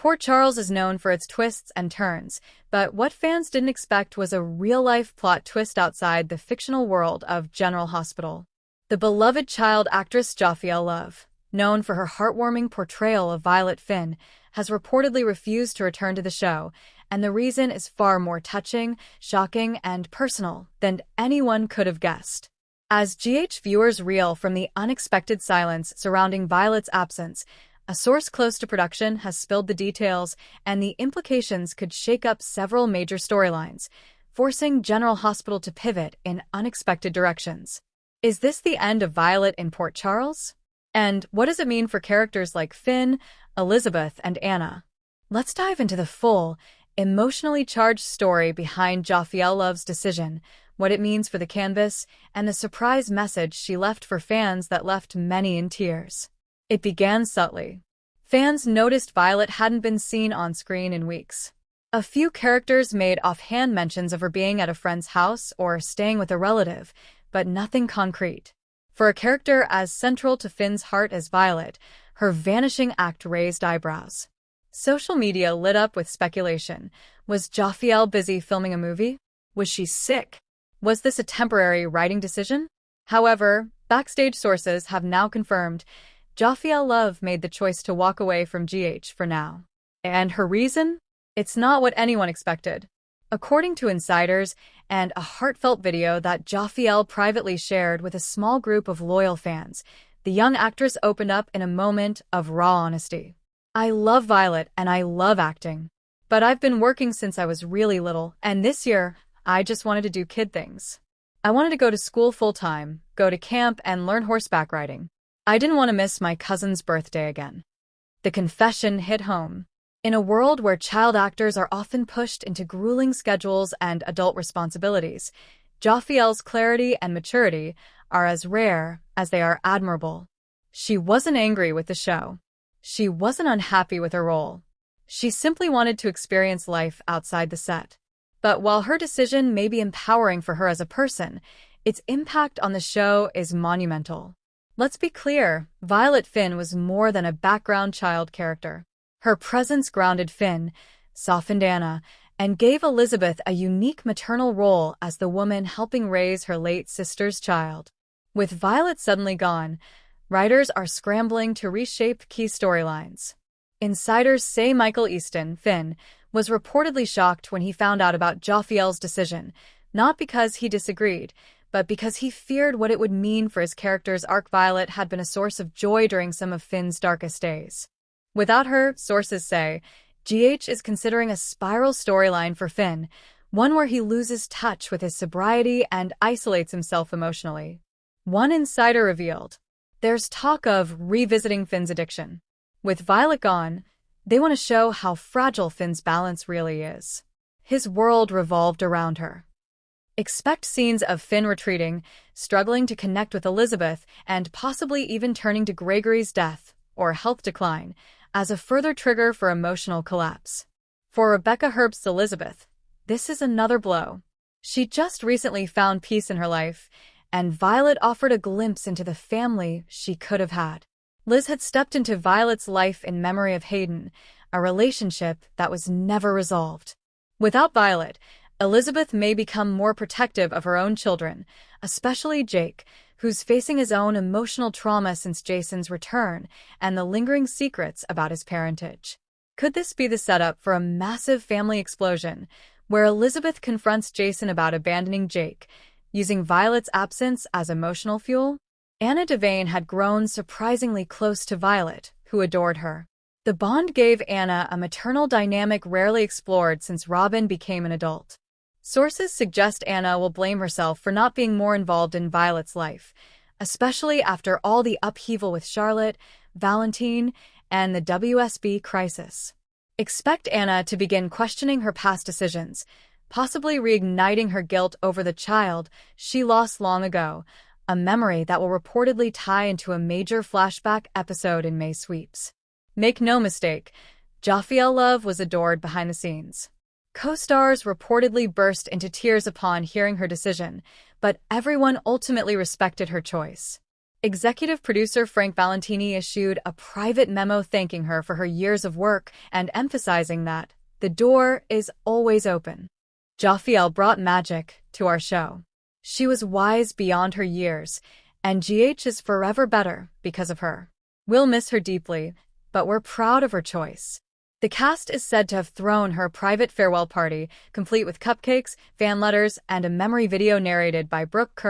Port Charles is known for its twists and turns, but what fans didn't expect was a real-life plot twist outside the fictional world of General Hospital. The beloved child actress Jophiel Love, known for her heartwarming portrayal of Violet Finn, has reportedly refused to return to the show, and the reason is far more touching, shocking, and personal than anyone could have guessed. As GH viewers reel from the unexpected silence surrounding Violet's absence, a source close to production has spilled the details, and the implications could shake up several major storylines, forcing General Hospital to pivot in unexpected directions. Is this the end of Violet in Port Charles? And what does it mean for characters like Finn, Elizabeth, and Anna? Let's dive into the full, emotionally charged story behind Jophiel Love's decision, what it means for the canvas, and the surprise message she left for fans that left many in tears. It began subtly. Fans noticed Violet hadn't been seen on screen in weeks. A few characters made offhand mentions of her being at a friend's house or staying with a relative, but nothing concrete. For a character as central to Finn's heart as Violet, her vanishing act raised eyebrows. Social media lit up with speculation. Was Jophiel busy filming a movie? Was she sick? Was this a temporary writing decision? However, backstage sources have now confirmed Jophiel Love made the choice to walk away from GH for now. And her reason? It's not what anyone expected. According to insiders and a heartfelt video that Jophiel privately shared with a small group of loyal fans, the young actress opened up in a moment of raw honesty. "I love Violet and I love acting. But I've been working since I was really little, and this year, I just wanted to do kid things. I wanted to go to school full-time, go to camp, and learn horseback riding. I didn't want to miss my cousin's birthday again." The confession hit home. In a world where child actors are often pushed into grueling schedules and adult responsibilities, Jophiel's clarity and maturity are as rare as they are admirable. She wasn't angry with the show. She wasn't unhappy with her role. She simply wanted to experience life outside the set. But while her decision may be empowering for her as a person, its impact on the show is monumental. Let's be clear, Violet Finn was more than a background child character. Her presence grounded Finn, softened Anna, and gave Elizabeth a unique maternal role as the woman helping raise her late sister's child. With Violet suddenly gone, writers are scrambling to reshape key storylines. Insiders say Michael Easton, Finn, was reportedly shocked when he found out about Jophiel's decision, not because he disagreed, but because he feared what it would mean for his character's arc. Violet had been a source of joy during some of Finn's darkest days. Without her, sources say, GH is considering a spiral storyline for Finn, one where he loses touch with his sobriety and isolates himself emotionally. One insider revealed, there's talk of revisiting Finn's addiction. With Violet gone, they want to show how fragile Finn's balance really is. His world revolved around her. Expect scenes of Finn retreating, struggling to connect with Elizabeth, and possibly even turning to Gregory's death, or health decline, as a further trigger for emotional collapse. For Rebecca Herbst's Elizabeth, this is another blow. She just recently found peace in her life, and Violet offered a glimpse into the family she could have had. Liz had stepped into Violet's life in memory of Hayden, a relationship that was never resolved. Without Violet, Elizabeth may become more protective of her own children, especially Jake, who's facing his own emotional trauma since Jason's return and the lingering secrets about his parentage. Could this be the setup for a massive family explosion, where Elizabeth confronts Jason about abandoning Jake, using Violet's absence as emotional fuel? Anna Devane had grown surprisingly close to Violet, who adored her. The bond gave Anna a maternal dynamic rarely explored since Robin became an adult. Sources suggest Anna will blame herself for not being more involved in Violet's life, especially after all the upheaval with Charlotte, Valentine, and the WSB crisis. Expect Anna to begin questioning her past decisions, possibly reigniting her guilt over the child she lost long ago, a memory that will reportedly tie into a major flashback episode in May sweeps. Make no mistake, Jophiel Love was adored behind the scenes. Co-stars reportedly burst into tears upon hearing her decision, but everyone ultimately respected her choice. Executive producer Frank Valentini issued a private memo thanking her for her years of work and emphasizing that the door is always open. Jophiel brought magic to our show. She was wise beyond her years, and GH is forever better because of her. We'll miss her deeply, but we're proud of her choice. The cast is said to have thrown her a private farewell party, complete with cupcakes, fan letters, and a memory video narrated by Brook,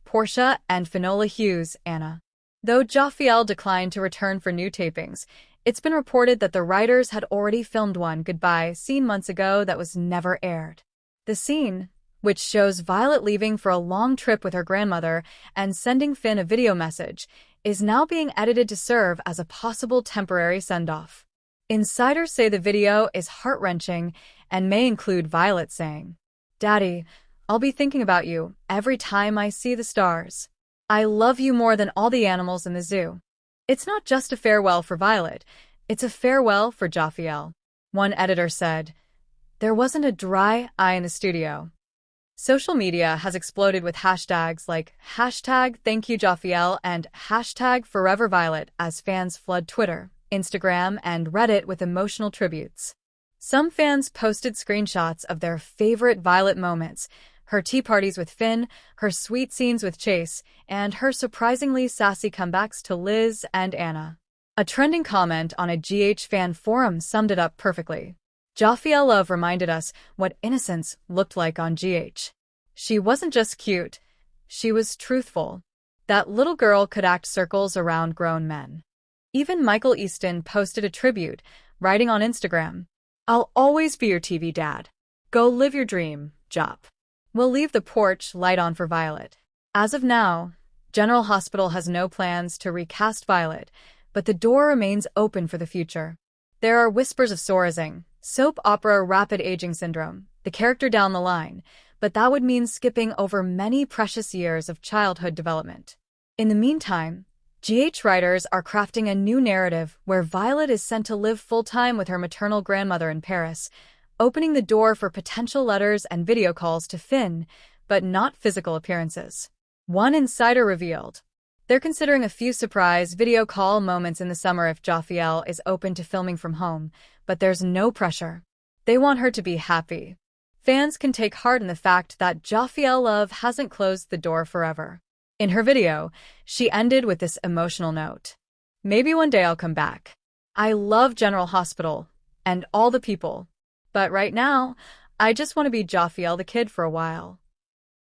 Portia, and Finola Hughes, Anna. Though Jophiel declined to return for new tapings, it's been reported that the writers had already filmed one goodbye scene months ago that was never aired. The scene, which shows Violet leaving for a long trip with her grandmother and sending Finn a video message, is now being edited to serve as a possible temporary send-off. Insiders say the video is heart-wrenching and may include Violet saying, "Daddy, I'll be thinking about you every time I see the stars. I love you more than all the animals in the zoo." It's not just a farewell for Violet, it's a farewell for Jophiel. One editor said, "There wasn't a dry eye in the studio." Social media has exploded with hashtags like #ThankYouJophiel and #ForeverViolet as fans flood Twitter, Instagram, and Reddit with emotional tributes. Some fans posted screenshots of their favorite Violet moments, her tea parties with Finn, her sweet scenes with Chase, and her surprisingly sassy comebacks to Liz and Anna. A trending comment on a GH fan forum summed it up perfectly. Jophiel Love reminded us what innocence looked like on GH. She wasn't just cute, she was truthful. That little girl could act circles around grown men. Even Michael Easton posted a tribute, writing on Instagram, "I'll always be your TV dad. Go live your dream, Jop." We'll leave the porch light on for Violet. As of now, General Hospital has no plans to recast Violet, but the door remains open for the future. There are whispers of Sorazing, soap opera rapid aging syndrome, the character down the line, but that would mean skipping over many precious years of childhood development. In the meantime, GH writers are crafting a new narrative where Violet is sent to live full-time with her maternal grandmother in Paris, opening the door for potential letters and video calls to Finn, but not physical appearances. One insider revealed, they're considering a few surprise video call moments in the summer if Jophiel is open to filming from home, but there's no pressure. They want her to be happy. Fans can take heart in the fact that Jophiel Love hasn't closed the door forever. In her video, she ended with this emotional note. "Maybe one day I'll come back. I love General Hospital and all the people. But right now, I just want to be Jophiel the kid for a while."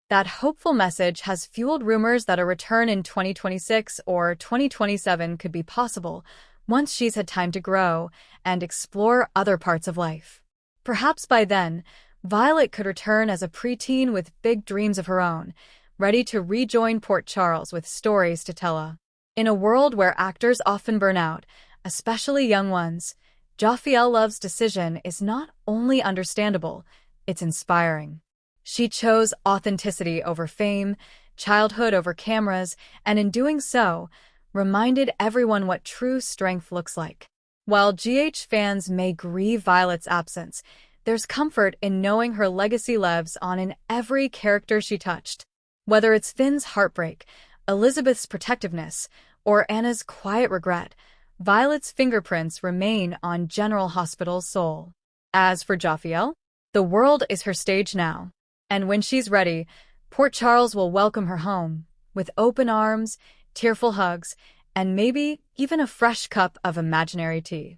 That hopeful message has fueled rumors that a return in 2026 or 2027 could be possible once she's had time to grow and explore other parts of life. Perhaps by then, Violet could return as a preteen with big dreams of her own, ready to rejoin Port Charles with stories to tell. In a world where actors often burn out, especially young ones, Jophiel Love's decision is not only understandable, it's inspiring. She chose authenticity over fame, childhood over cameras, and in doing so, reminded everyone what true strength looks like. While GH fans may grieve Violet's absence, there's comfort in knowing her legacy lives on in every character she touched. Whether it's Finn's heartbreak, Elizabeth's protectiveness, or Anna's quiet regret, Violet's fingerprints remain on General Hospital's soul. As for Jophiel, the world is her stage now, and when she's ready, Port Charles will welcome her home, with open arms, tearful hugs, and maybe even a fresh cup of imaginary tea.